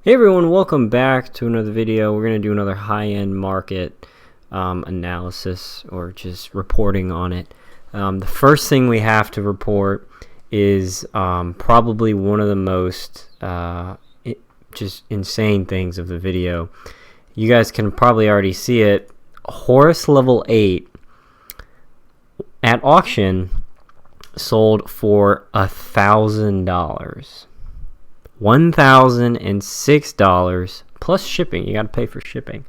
Hey everyone, welcome back to another video. We're going to do another high-end market analysis, or just reporting on it. The first thing we have to report is probably one of the most just insane things of the video. You guys can probably already see it. Horus level 8 at auction sold for $1,000. $1,006 plus shipping. You got to pay for shipping.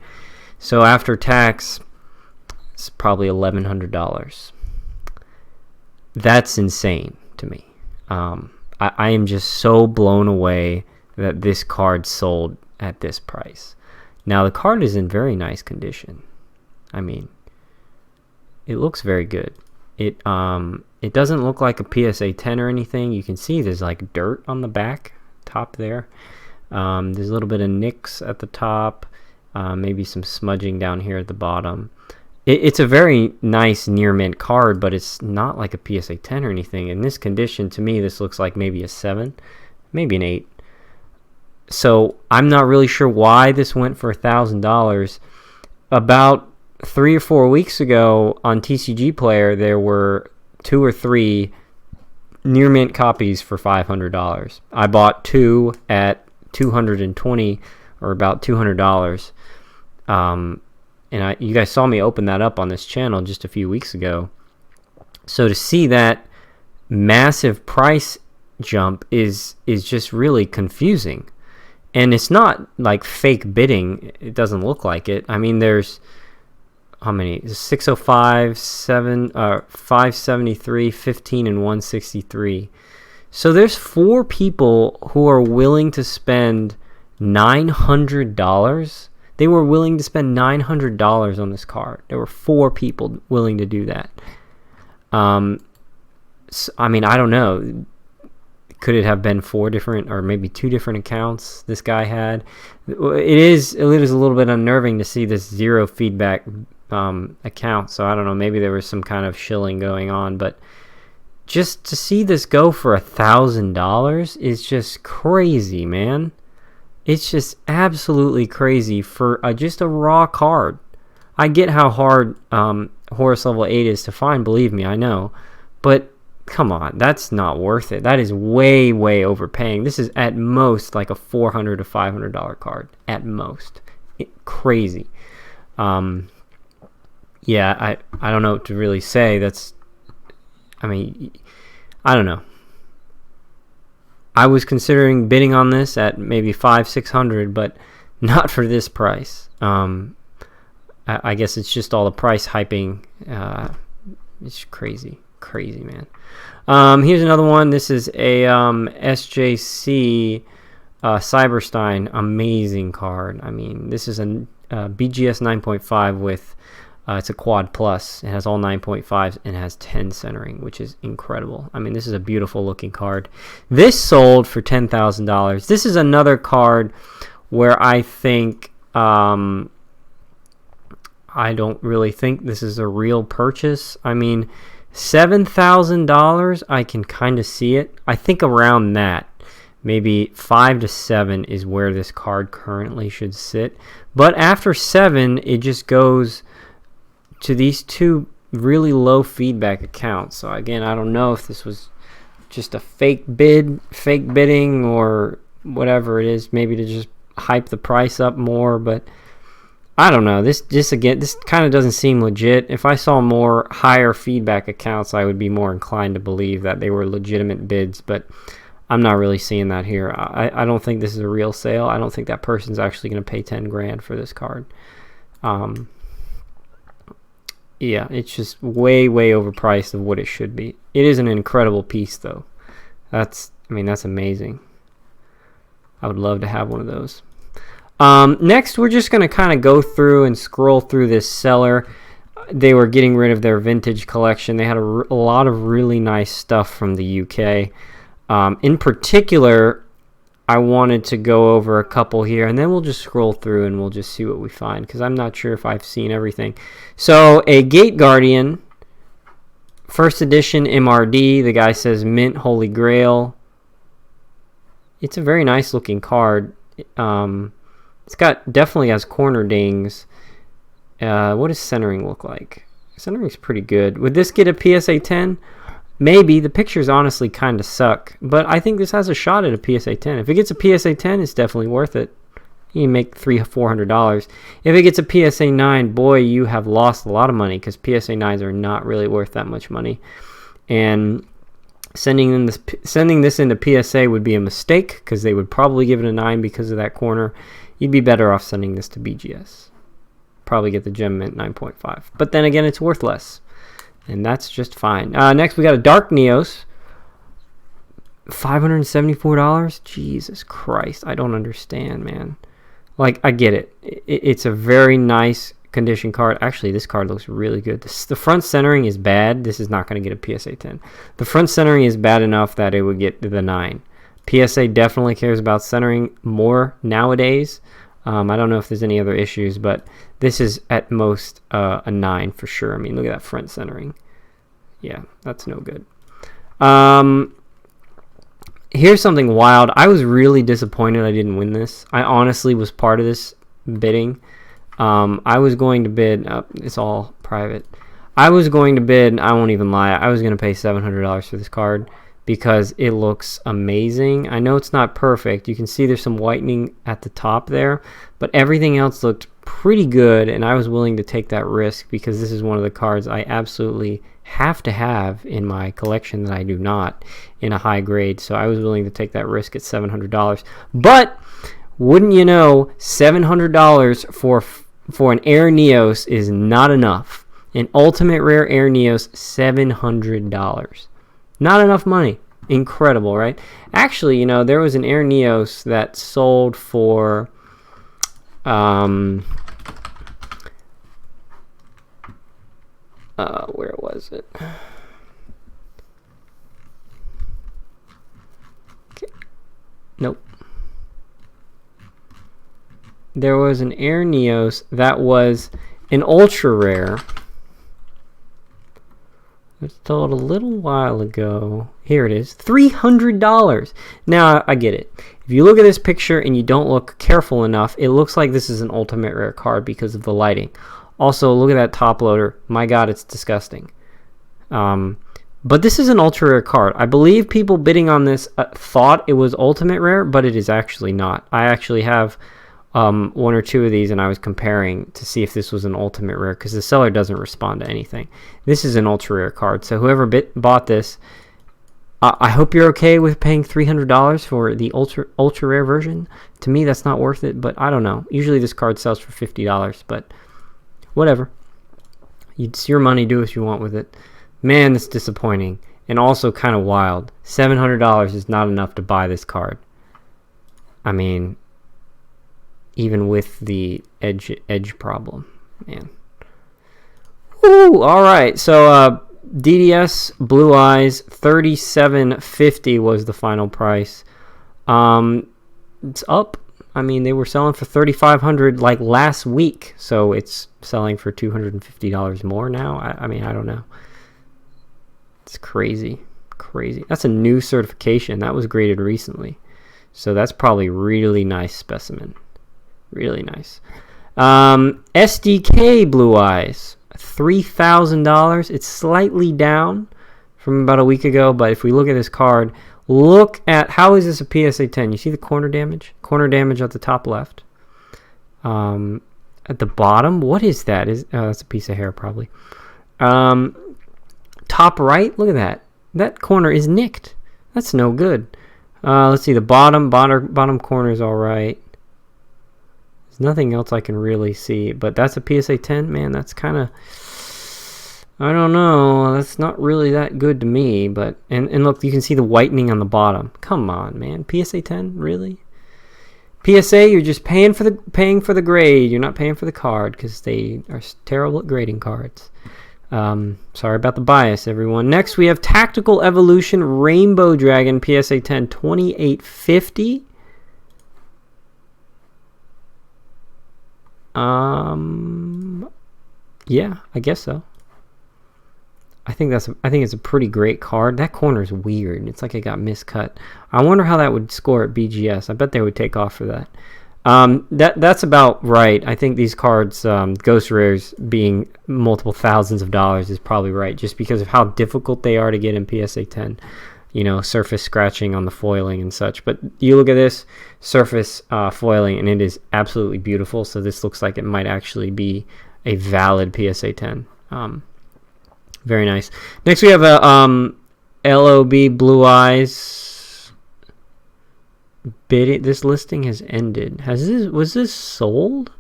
So after tax, it's probably $1,100. That's insane to me. I am just so blown away that this card sold at this price. Now the card is in very nice condition. I mean, it looks very good. It doesn't look like a PSA 10 or anything. You can see there's like dirt on the back. Top there. There's a little bit of nicks at the top, maybe some smudging down here at the bottom. It's a very nice near mint card, but it's not like a PSA 10 or anything. In this condition, to me, this looks like maybe a 7, maybe an 8. So I'm not really sure why this went for $1,000. About 3 or 4 weeks ago on TCG Player, there were 2 or 3 near mint copies for $500. I bought 2 at $220, or about $200. And you guys saw me open that up on this channel just a few weeks ago. So to see that massive price jump is just really confusing. And it's not like fake bidding. It doesn't look like it. I mean, there's how many? 605, 573, 15, and 163. So there's 4 people who are willing to spend $900. They were willing to spend $900 on this card. There were 4 people willing to do that. So, I mean, I don't know. Could it have been 4 different, or maybe 2 different accounts this guy had? It is a little bit unnerving to see this zero feedback account. So I don't know, maybe there was some kind of shilling going on, but just to see this go for $1,000 is just crazy, man. It's just absolutely crazy for just a raw card. I get how hard Horus level 8 is to find, believe me, I know, but come on, that's not worth it. That is way overpaying. This is at most like a $400 to $500 card at most. Crazy. Yeah, I don't know what to really say. I mean, I don't know. I was considering bidding on this at maybe $500-600, but not for this price. I guess it's just all the price hyping. It's crazy, man. Here's another one. This is a SJC Cyberstein. Amazing card. I mean, this is a BGS 9.5 with it's a quad plus. It has all 9.5s and has 10 centering, which is incredible. I mean, this is a beautiful looking card. This sold for $10,000. This is another card where I think I don't really think this is a real purchase. I mean, $7,000, I can kind of see it. I think around that, maybe 5 to 7 is where this card currently should sit. But after 7, it just goes to these 2 really low feedback accounts. So again, I don't know if this was just a fake bidding, or whatever it is, maybe to just hype the price up more, but I don't know. This kind of doesn't seem legit. If I saw more higher feedback accounts, I would be more inclined to believe that they were legitimate bids, but I'm not really seeing that here. I don't think this is a real sale. I don't think that person's actually going to pay 10 grand for this card. Yeah, it's just way overpriced of what it should be. It is an incredible piece, though. That's amazing. I would love to have one of those. Next, we're just going to kind of go through and scroll through this seller. They were getting rid of their vintage collection. They had a lot of really nice stuff from the UK. In particular, I wanted to go over a couple here, and then we'll just scroll through and we'll just see what we find, because I'm not sure if I've seen everything. So a Gate Guardian, first edition MRD. The guy says Mint Holy Grail. It's a very nice looking card. It's got definitely has corner dings. What does centering look like? Centering's pretty good. Would this get a PSA 10? Maybe. The pictures honestly kind of suck, but I think this has a shot at a PSA 10. If it gets a PSA 10, it's definitely worth it. You can make $300-400. If it gets a PSA 9, boy, you have lost a lot of money, because PSA 9s are not really worth that much money. And sending this into PSA would be a mistake, because they would probably give it a 9 because of that corner. You'd be better off sending this to BGS. Probably get the Gem Mint 9.5. But then again, it's worth less, and that's just fine. Next, we got a Dark Neos. $574? Jesus Christ. I don't understand, man. Like, I get it. It's a very nice condition card. Actually, this card looks really good. The front centering is bad. This is not going to get a PSA 10. The front centering is bad enough that it would get the 9. PSA definitely cares about centering more nowadays. I don't know if there's any other issues, but this is at most a 9 for sure. I mean, look at that front centering. Yeah, that's no good. Here's something wild. I was really disappointed I didn't win this. I honestly was part of this bidding. I was going to bid. It's all private. I was going to bid. I won't even lie. I was going to pay $700 for this card, because it looks amazing. I know it's not perfect. You can see there's some whitening at the top there, but everything else looked pretty good, and I was willing to take that risk because this is one of the cards I absolutely have to have in my collection that I do not in a high grade. So I was willing to take that risk at $700. But wouldn't you know, $700 for an Air Neos is not enough. An Ultimate Rare Air Neos, $700. Not enough money. Incredible, right? Actually, you know, there was an Air Neos that sold for where was it? Okay. Nope. There was an Air Neos that was an ultra rare. It sold a little while ago. Here it is, $300. Now, I get it. If you look at this picture and you don't look careful enough, it looks like this is an ultimate rare card because of the lighting. Also, look at that top loader. My God, it's disgusting. But this is an ultra rare card. I believe people bidding on this thought it was ultimate rare, but it is actually not. I actually have one or two of these, and I was comparing to see if this was an ultimate rare, because the seller doesn't respond to anything. This is an ultra rare card, so whoever bought this, I hope you're okay with paying $300 for the ultra rare version. To me, that's not worth it, but I don't know. Usually this card sells for $50, but whatever. It's your money. Do what you want with it. Man, that's disappointing, and also kind of wild. $700 is not enough to buy this card. I mean, even with the edge problem, man. Ooh, all right. So DDS Blue Eyes, $37.50 was the final price. It's up. I mean, they were selling for $3,500 like last week, so it's selling for $250 more now. I mean, I don't know. It's crazy. That's a new certification. That was graded recently, so that's probably really nice specimen. Really nice. SDK Blue Eyes, $3,000. It's slightly down from about a week ago, but if we look at this card, look at, how is this a PSA 10? You see the corner damage? Corner damage at the top left. At the bottom, what is that? That's a piece of hair probably. Top right, look at that. That corner is nicked. That's no good. Let's see, the bottom corner is all right. Nothing else I can really see, but that's a PSA 10. Man, that's kind of, I don't know, that's not really that good to me. But and look, you can see the whitening on the bottom. Come on, man. PSA 10, really? PSA, you're just paying for the grade. You're not paying for the card, because they are terrible at grading cards. Sorry about the bias, everyone. Next, we have Tactical Evolution Rainbow Dragon PSA 10, $28.50. Yeah, I guess so. I think it's a pretty great card. That corner is weird. It's like it got miscut. I wonder how that would score at BGS. I bet they would take off for that. That's about right. I think these cards, Ghost Rares being multiple thousands of dollars is probably right, just because of how difficult they are to get in PSA 10. You know, surface scratching on the foiling and such. But you look at this surface foiling, and it is absolutely beautiful. So this looks like it might actually be a valid PSA 10. Very nice. Next we have a LOB Blue Eyes. This listing has ended. Was this sold?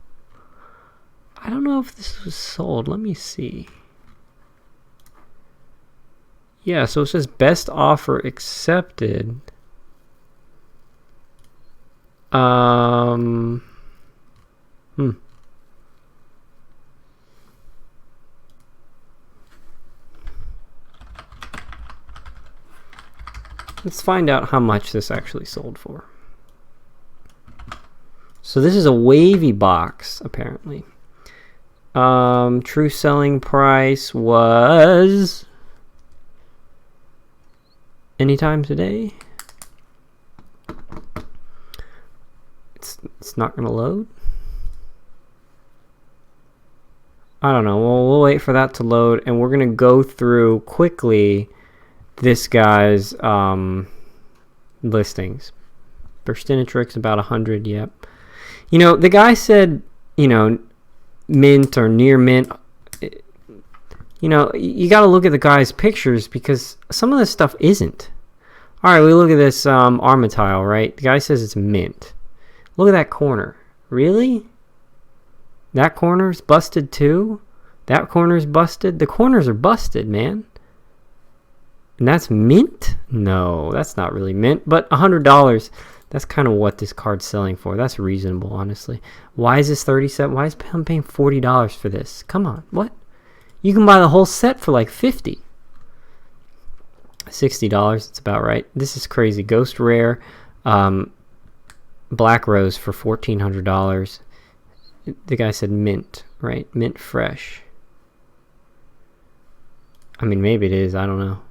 I don't know if this was sold. Let me see. Yeah, so it says best offer accepted. Let's find out how much this actually sold for. So this is a wavy box, apparently. True selling price was anytime today. It's not gonna load. I don't know. We'll wait for that to load, and we're gonna go through quickly this guy's listings. Burstinatrix about 100. Yep. You know, the guy said, you know, mint or near mint. You know, you got to look at the guy's pictures, because some of this stuff isn't. All right, we look at this Armatile, right? The guy says it's mint. Look at that corner. Really? That corner's busted too? That corner's busted? The corners are busted, man. And that's mint? No, that's not really mint. But $100, that's kind of what this card's selling for. That's reasonable, honestly. Why is this 37? Why is I'm paying $40 for this? Come on, what? You can buy the whole set for like $50. $60, it's about right. This is crazy. Ghost Rare, Black Rose for $1,400. The guy said mint, right? Mint fresh. I mean, maybe it is. I don't know.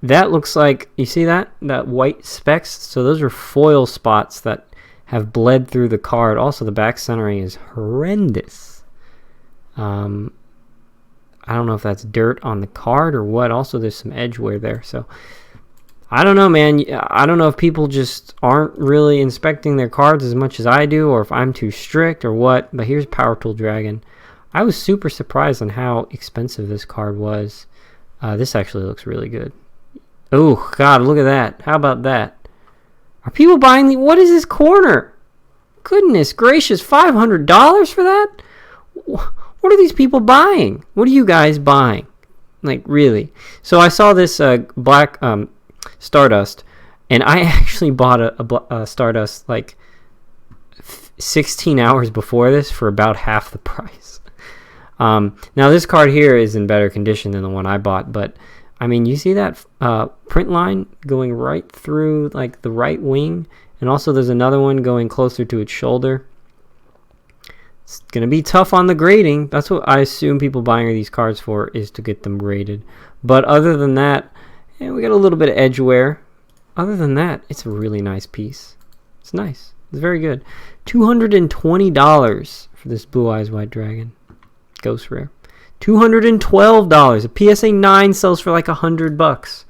That looks like, you see that white specks? So those are foil spots that have bled through the card. Also, the back centering is horrendous. I don't know if that's dirt on the card or what. Also, there's some edge wear there. So I don't know, man. I don't know if people just aren't really inspecting their cards as much as I do, or if I'm too strict or what. But here's Power Tool Dragon. I was super surprised on how expensive this card was. This actually looks really good. Oh, God, look at that. How about that? Are people buying what is this corner? Goodness gracious, $500 for that? What are these people buying? What are you guys buying? Like, really? So I saw this black Stardust, and I actually bought a Stardust like 16 hours before this for about half the price. Now, this card here is in better condition than the one I bought, but I mean, you see that print line going right through like the right wing, and also there's another one going closer to its shoulder. It's going to be tough on the grading. That's what I assume people buying these cards for, is to get them graded. But other than that, we got a little bit of edge wear. Other than that, it's a really nice piece. It's nice. It's very good. $220 for this Blue Eyes White Dragon. Ghost Rare. $212. A PSA 9 sells for like $100.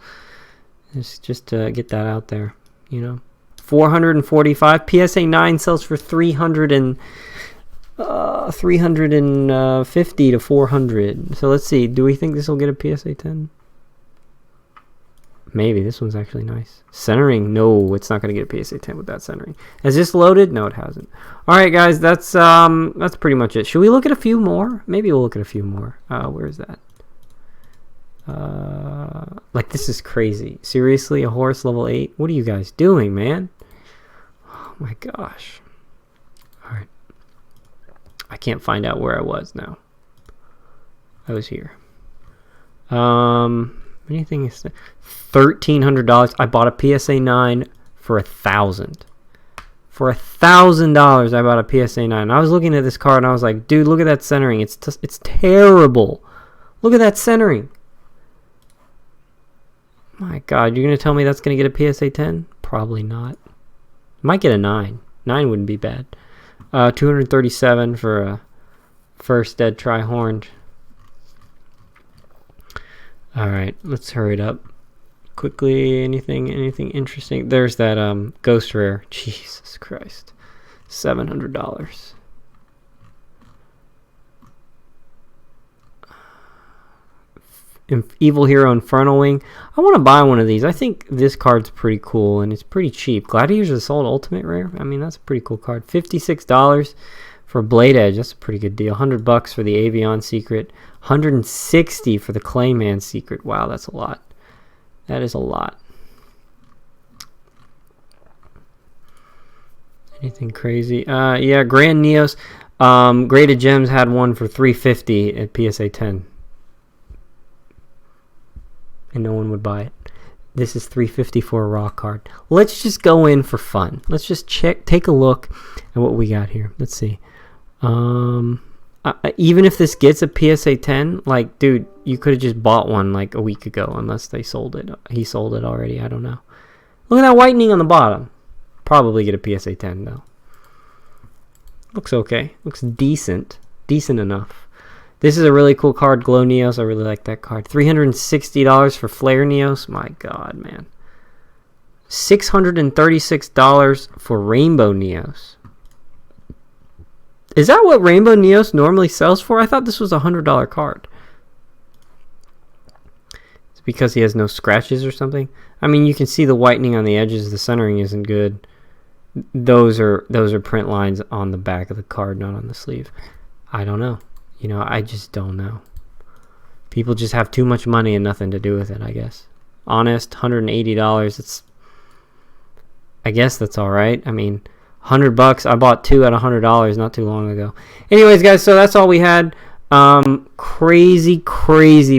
Just to get that out there, you know. $445. PSA 9 sells for $350 to $400. So let's see. Do we think this will get a PSA 10? Maybe. This one's actually nice. Centering? No, it's not going to get a PSA 10 with that centering. Has this loaded? No, it hasn't. All right, guys, that's pretty much it. Should we look at a few more? Maybe we'll look at a few more. Where is that? Like, this is crazy. Seriously, a horse level 8? What are you guys doing, man? Oh my gosh. All right. I can't find out where I was now. I was here. Anything is $1,300. I bought a PSA 9 for $1,000. For $1,000, I bought a PSA 9. I was looking at this card and I was like, dude, look at that centering. It's terrible. Look at that centering. My God, you're going to tell me that's going to get a PSA 10? Probably not. Might get a 9. 9 wouldn't be bad. 237 for a first dead tri-horned. All right, let's hurry it up. Quickly, anything interesting? There's that ghost rare. Jesus Christ. $700. Evil Hero Infernal Wing. I want to buy one of these. I think this card's pretty cool and it's pretty cheap. Gladiators Assault Ultimate Rare. I mean, that's a pretty cool card. $56 for Blade Edge. That's a pretty good deal. $100 for the Avion Secret. $160 for the Clayman Secret. Wow, that's a lot. That is a lot. Anything crazy? Yeah, Grand Neos. Graded Gems had one for $350 at PSA 10. And no one would buy it. This is $350 for a raw card. Let's just go in for fun. Let's just take a look at what we got here. Let's see. Even if this gets a PSA 10, like, dude, you could have just bought one like a week ago, unless they sold it. He sold it already. I don't know. Look at that whitening on the bottom. Probably get a PSA 10 though. Looks okay. Looks decent. Decent enough. This is a really cool card, Glow Neos. I really like that card. $360 for Flare Neos. My God, man. $636 for Rainbow Neos. Is that what Rainbow Neos normally sells for? I thought this was a $100 card. It's because he has no scratches or something. I mean, you can see the whitening on the edges. The centering isn't good. Those are print lines on the back of the card, not on the sleeve. I don't know. You know, I just don't know. People just have too much money and nothing to do with it, I guess. Honest, $180. I guess that's all right. I mean, $100. I bought two at $100 not too long ago. Anyways, guys, so that's all we had. Crazy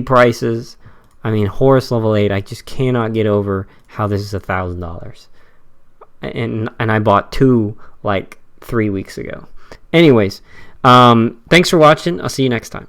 prices. I mean, Horus level 8. I just cannot get over how this is $1,000. And I bought two like 3 weeks ago. Anyways, thanks for watching. I'll see you next time.